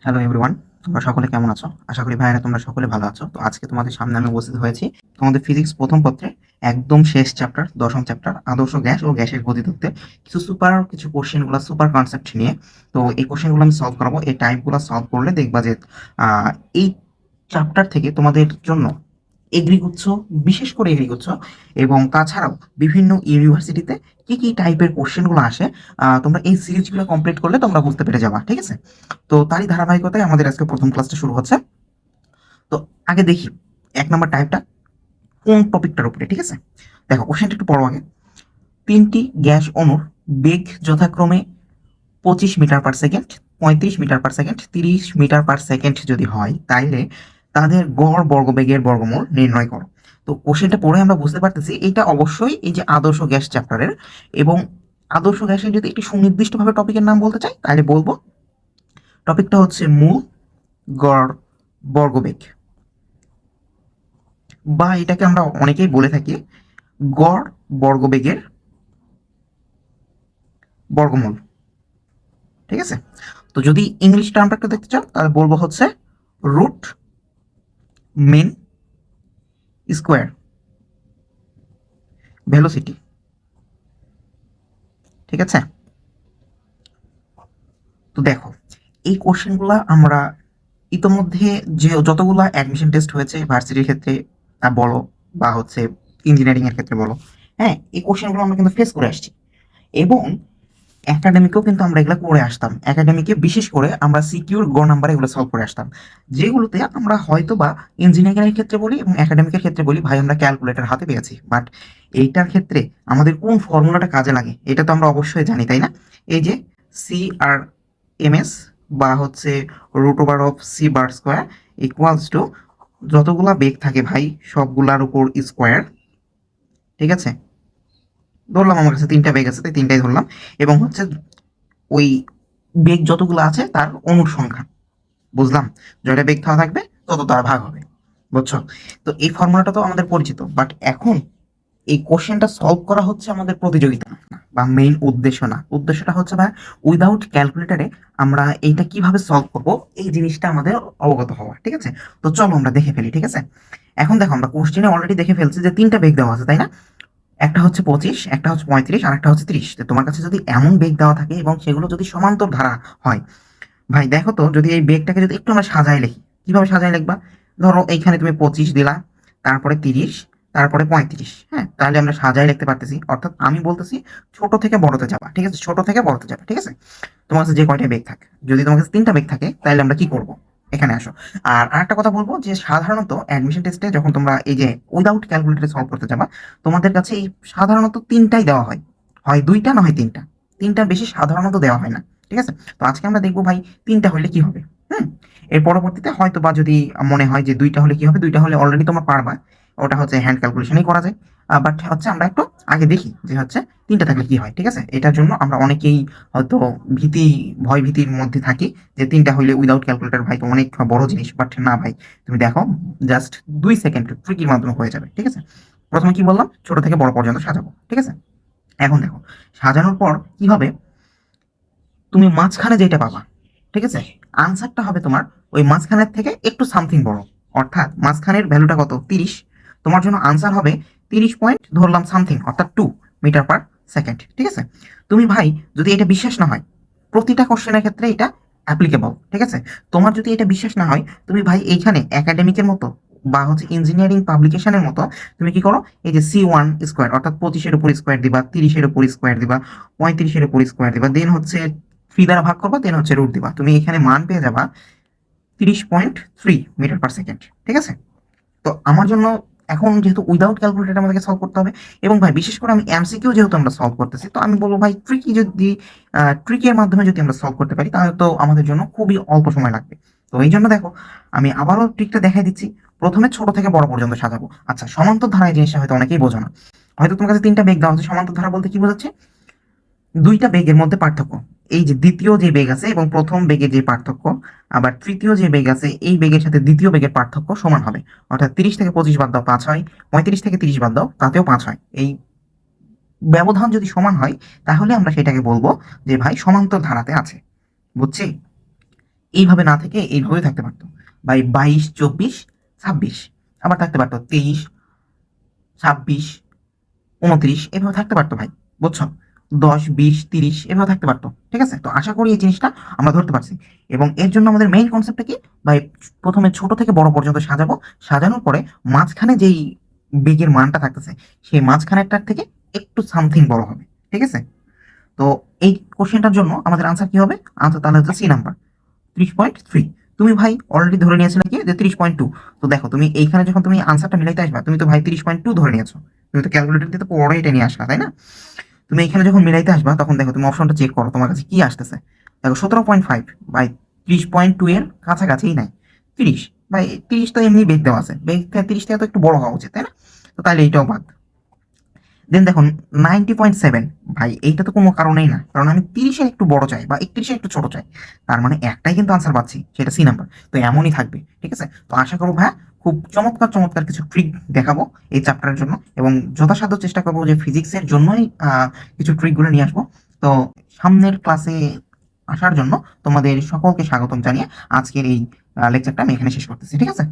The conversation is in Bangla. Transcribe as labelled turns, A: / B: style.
A: হ্যালো এভরিওয়ান, তোমরা সকলে কেমন আছো? আশা করি ভাইয়েরা তোমরা সকলে ভালো আছো। তো আজকে তোমাদের সামনে আমি উপস্থিত হয়েছি তোমাদের ফিজিক্স প্রথম পত্রে একদম শেষ চ্যাপ্টার, দশম চ্যাপ্টার আদর্শ গ্যাস ও গ্যাসের গতিতত্ত্বে কিছু কোশ্চেনগুলো সুপার কনসেপ্ট নিয়ে। তো এই কোশ্চেনগুলো আমি সলভ করাবো। এই টাইপগুলো সলভ করলে দেখবা যে এই চ্যাপ্টার থেকে তোমাদের জন্য এগ্রিগুচ্ছ, বিশেষ করে এগ্রিগুচ্ছ এবং তাছাড়াও বিভিন্ন ইউনিভার্সিটিতে কি কি টাইপের কোশ্চেনগুলো আসে, তোমরা এই সিরিজগুলো কমপ্লিট করলে তোমরা বুঝতে পেরে যাবা। ঠিক আছে? তো তারই ধারাবাহিকতায় আমাদের আজকে প্রথম ক্লাসটা শুরু হচ্ছে। তো আগে দেখি এক নম্বর টাইপটা কোন টপিকটার উপরে। ঠিক আছে, দেখো কোশ্চেনটা একটু পড়ো আগে। তিনটি গ্যাস অণুর বেগ যথাক্রমে 25 metre per second, 35 metre per second, 30 metre per second যদি হয়, তাইলে তাদের গড় বর্গবেগের বর্গমূল নির্ণয় করো। তো কোশ্চেনটা পড়ে আমরা বুঝতে পারতেছি এটা অবশ্যই এই যে আদর্শ গ্যাস চ্যাপ্টারের। এবং আদর্শ গ্যাসের যদি একটি সুনির্দিষ্টভাবে টপিকের নাম বলতে চাই তাহলে বলবো টপিকটা হচ্ছে মূল গড় বর্গবেগ, বা এটাকে আমরা অনেকেই বলে থাকি গড় বর্গবেগের বর্গমূল। ঠিক আছে, তো যদি ইংলিশ টার্মটা একটু দেখতে চাও তাহলে বলবো হচ্ছে রুট মিন স্কোয়ার ভেলোসিটি। ঠিক আছে, তো দেখো এই কোশ্চেনগুলো আমরা ইতোমধ্যে যে যতগুলো অ্যাডমিশন টেস্ট হয়েছে ভার্সিটির ক্ষেত্রে বলো বা হচ্ছে ইঞ্জিনিয়ারিং এর ক্ষেত্রে বলো, হ্যাঁ এই কোশ্চেনগুলো আমরা কিন্তু ফেস করে আসছি। এবং একাডেমিকেও কিন্তু আমরা এগুলো করে আসতাম। একাডেমিকে বিশেষ করে আমরা সিকিউর গ নাম্বারে এগুলো সলভ করে আসতাম, যেগুলোতে আমরা হয়তো বা ইঞ্জিনিয়ারিং এর ক্ষেত্রে বলি এবং একাডেমিকের ক্ষেত্রে বলি ভাই আমরা ক্যালকুলেটর হাতে পেয়েছি, বাট এইটার ক্ষেত্রে আমাদের কোন ফর্মুলাটা কাজে লাগে এটা তো আমরা অবশ্যই জানি, তাই না? এই যে সি আর এম এস বা হচ্ছে root over of C bar square equals to যতগুলা বেগ থাকে ভাই সবগুলার উপর স্কোয়ার। ঠিক আছে, ধরলাম আমার কাছে তিনটা বেগ আছে তাই তিনটাই ধরলাম, এবং হচ্ছে ওই বেগ যতগুলো আছে তার অনুর সংখ্যা। বুঝলাম, যটা বেগ দেওয়া থাকবে তত তার ভাগ হবে। বুঝছো? তো এই ফর্মুলাটা তো আমাদের পরিচিত, বাট এখন এই কোশ্চেনটা সলভ করা হচ্ছে আমাদের প্রতিযোগিতা না বা মেইন উদ্দেশ্য না। উদ্দেশ্যটা হচ্ছে ভাই উইদাউট ক্যালকুলেটারে আমরা এইটা কিভাবে সলভ করব এই জিনিসটা আমাদের অবগত হওয়া। ঠিক আছে, তো চলো আমরা দেখে ফেলি। ঠিক আছে, এখন দেখো আমরা কোশ্চেনে অলরেডি দেখে ফেলছি যে তিনটা বেগ দেওয়া আছে, তাই না? একটা হচ্ছে 25, একটা হচ্ছে 35, আর একটা হচ্ছে 30। তো তোমার কাছে যদি এমন বেগ দেওয়া থাকে এবং সেগুলো যদি সমান্তর ধারা হয়, ভাই দেখো তো যদি এই বেগটাকে যদি একটু আমরা সাজাই লিখি, কিভাবে সাজাই লিখবা? ধরো এইখানে তুমি 25 দিলা, তারপরে 30, তারপরে 35। হ্যাঁ, তাহলে আমরা সাজাই লিখতে পারতেছি। অর্থাৎ আমি বলতেছি ছোট থেকে বড়তে যাবা। ঠিক আছে, ছোট থেকে বড়তে যাবা। ঠিক আছে, তোমার কাছে যে কয়টা বেগ থাকে, যদি তোমার কাছে তিনটা বেগ থাকে তাহলে আমরা কি করব? এখানে আসো। আর আরেকটা কথা বলবো যে সাধারণত অ্যাডমিশন টেস্টে যখন তোমরা এই যে উইদাউট ক্যালকুলেটরে সলভ করতে যাবা, তোমাদের কাছে এই সাধারণত তিনটাই দেওয়া হয়, হয় দুইটা না হয় তিনটা। তিনটার বেশি সাধারণত দেওয়া হয় না। ঠিক আছে, তো আজকে আমরা দেখবো ভাই তিনটা হলে কি হবে। হুম, এর পরবর্তীতে হয়তো বা যদি মনে হয় যে দুইটা হলে কি হবে, দুইটা হলে অলরেডি তোমরা পারবা, ওটা হচ্ছে হ্যান্ড ক্যালকুলেশনই করা যায়। বাট হচ্ছে আমরা একটু আগে দেখি যে হচ্ছে তিনটা থাকলে কি হয়। ঠিক আছে, এটার জন্য আমরা অনেকেই হয়তো ভীতি, ভয় ভীতির মধ্যে থাকি যে তিনটা হইলে উইদাউট ক্যালকুলেটর ভাই তো অনেক বড় জিনিস। বাট না ভাই, তুমি দেখো জাস্ট 2 সেকেন্ড ট্রিকির মাধ্যমে হয়ে যাবে। ঠিক আছে, প্রথমে কি বললাম, ছোট থেকে বড় পর্যন্ত সাজাবো। ঠিক আছে, এখন দেখো সাজানোর পর কি হবে, তুমি মাঝখানে যেটা পাবা, ঠিক আছে, আনসারটা হবে তোমার ওই মাঝখানের থেকে একটু সামথিং বড়। অর্থাৎ মাঝখানের ভ্যালুটা কত, 30, তোমার জন্য আনসার হবে 30 পয়েন্ট ধরলাম সামথিং, অর্থাৎ 2 মিটার পার সেকেন্ড। ঠিক আছে, তুমি ভাই যদি এটা বিশ্বাস না হয়, প্রতিটা কোশ্চেনের ক্ষেত্রে এটা অ্যাপ্লিকেবল। ঠিক আছে, তোমার যদি এটা বিশ্বাস না হয় তুমি ভাই এইখানে একাডেমিকের মতো বা হচ্ছে ইঞ্জিনিয়ারিং পাবলিকেশনের মতো তুমি কি করো, এই যে C1 স্কোয়ার অর্থাৎ 25-এর উপর স্কোয়ার দিবা, 30-এর উপর স্কোয়ার দিবা, 35-এর উপর স্কোয়ার দিবা, দেন হচ্ছে 3 দ্বারা ভাগ করবা, দেন হচ্ছে রুট দিবা, তুমি এখানে মান পেয়ে যাবা 30.3 মিটার পার সেকেন্ড। ঠিক আছে, তো আমার জন্য এখন যেহেতু উইদাউট ক্যালকুলেটর আমাদেরকে সলভ করতে হবে, এবং ভাই বিশেষ করে আমি এমসিকিউ যেহেতু আমরা সলভ করতেছি, তো আমি বলবো ভাই ট্রিকের মাধ্যমে যদি আমরা সলভ করতে পারি তাহলে তো আমাদের জন্য খুবই অল্প সময় লাগবে। তো এই জন্য দেখো আমি আবারও ট্রিকটা দেখাই দিচ্ছি। প্রথমে ছোট থেকে বড় পর্যন্ত সাজাবো। আচ্ছা, সমান্তর ধারা এই জিনিসটা হয়তো অনেকেই বোঝো না। হয়তো তোমার কাছে তিনটা বেগ দেওয়া হচ্ছে, সমান্তর ধারা বলতে কি বোঝাচ্ছে? দুইটা বেগের মধ্যে পার্থক্য, এই যে দ্বিতীয় যে বেগ আছে এবং প্রথম বেগের যে পার্থক্য, আবার তৃতীয় যে বেগ আছে এই বেগের সাথে দ্বিতীয় বেগের পার্থক্য সমান হবে। অর্থাৎ 30 থেকে 25 বাদ দাও 5 হয়, 35 থেকে 30 বাদ দাও তাতেও 5 হয়। এই ব্যবধান যদি সমান হয় তাহলে আমরা সেটাকে বলবো যে ভাই সমান্তর ধারাতে আছে। বুঝছি? এইভাবে না থেকে এইভাবে থাকতে পারতো, ভাই 22, 24, 26, আবার থাকতে পারতো 23, 26, 29, এভাবে থাকতে পারতো ভাই, বুঝছো? 10, 20, 30 এভাবে থাকতে পারতো। ঠিক আছে, তো আশা করি এই জিনিসটা আমরা ধরতে পারছি। এবং এর জন্য আমাদের মেইন কনসেপ্টটা কি ভাই, প্রথমে ছোট থেকে বড় পর্যন্ত সাজাবো, সাজানোর পরে মাঝখানে যেই বেগের মানটা থাকতেছে সেই মাঝখানেরটার থেকে একটু সামথিং বড় হবে। ঠিক আছে, তো এই কোশ্চেনটার জন্য আমাদের আনসার কি হবে? আনসার তাহলে হচ্ছে সি নাম্বার, 30.3। তুমি ভাই অলরেডি ধরে নিয়েছিলে কি যে 30.2। তো দেখো তুমি এইখানে যখন তুমি আনসারটা মিলাইতে আসবা, তুমি তো ভাই 30.2 ধরে নিয়েছো, তুমি তো ক্যালকুলেটর দিয়ে তো পরে এটা নিয়ে আসলা, তাই না? তুমি এখানে যখন মিলাইতে আসবা তখন দেখো তুমি অপশনটা চেক করো তোমার কাছে কি আসতেছে। দেখো 17.5 বাই 30.2 এর কাছাকাছিই নাই 30। ভাই 30 তো এমনি বেগ দেওয়া আছে, বেগ 30 থেকে তো একটু বড় হওয়া উচিত, তাই না? তো তাহলে এইটাও বাদ। দেন দেখুন 90.7, ভাই এইটা তো কোনো কারণেই না, কারণ আমি 30-এর একটু বড় চাই বা 31-এর একটু ছোট চাই। তার মানে একটাই কিন্তু আনসার পাচ্ছি, সেটা সি নাম্বার। তো এমনই থাকবে। ঠিক আছে, তো আশা করবো ভাই খুব চমৎকার চমৎকার কিছু ট্রিক দেখাবো এই চ্যাপ্টারের জন্য, এবং যথাসাধ্য চেষ্টা করবো যে ফিজিক্সের জন্যই কিছু ট্রিকগুলো নিয়ে আসবো। তো সামনের ক্লাসে আসার জন্য তোমাদের সকলকে স্বাগতম জানিয়ে আজকের এই লেকচারটা আমি এখানে শেষ করতেছি। ঠিক আছে।